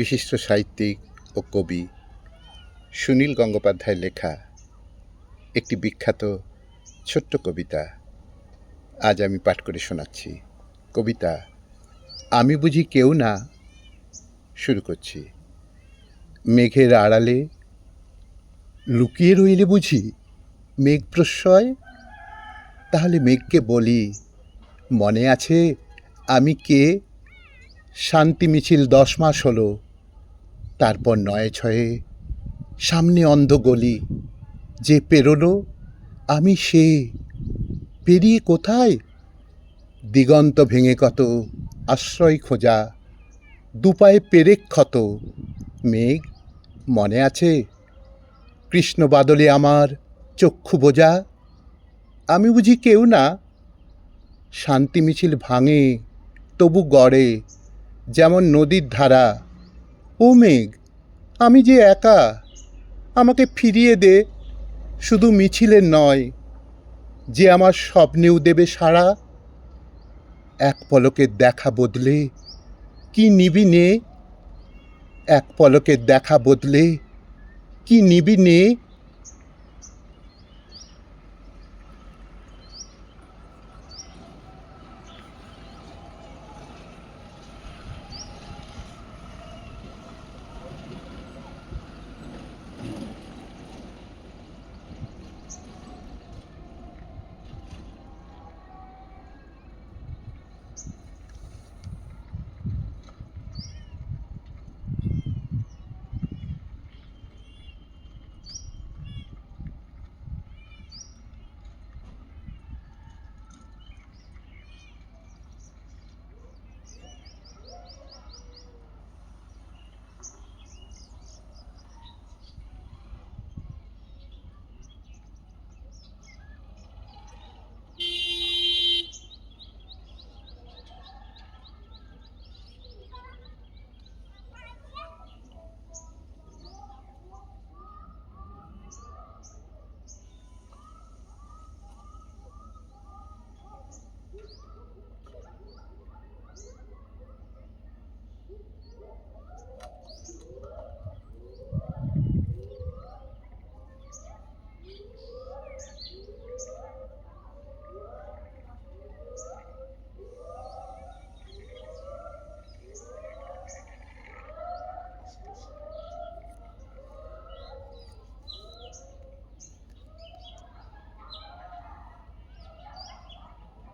বিশিষ্ট সাহিত্যিক ও কবি সুনীল গঙ্গোপাধ্যায়ের লেখা একটি বিখ্যাত ছোট্ট কবিতা আজ আমি পাঠ করে শোনাচ্ছি। কবিতা আমি বুঝি কেউ না। শুরু করছি। মেঘের আড়ালে লুকিয়ে রইলে বুঝি মেঘ প্রশ্রয়? তাহলে মেঘকে বলি, মনে আছে আমি কে? শান্তি মিছিল 10 মাস হলো, তারপর 9-6 সামনে অন্ধ গলি, যে পেরোলো আমি সে। পেরিয়ে কোথায়? দিগন্ত ভেঙে কত আশ্রয় খোঁজা, দুপায়ে পেরেক ক্ষত। মেঘ মনে আছে? কৃষ্ণ বাদলে আমার চক্ষু বোঝা। আমি বুঝি কেউ না। শান্তি মিছিল ভাঙে তবু গড়ে, যেমন নদীর ধারা। ও মেঘ, আমি যে একা, আমাকে ফিরিয়ে দে। শুধু মিছিলের নয়, যে আমার স্বপ্নেও দেবে সাড়া। এক পলকের দেখা বদলে কি নিবি নে? এক পলকের দেখা বদলে কি নিবি নে?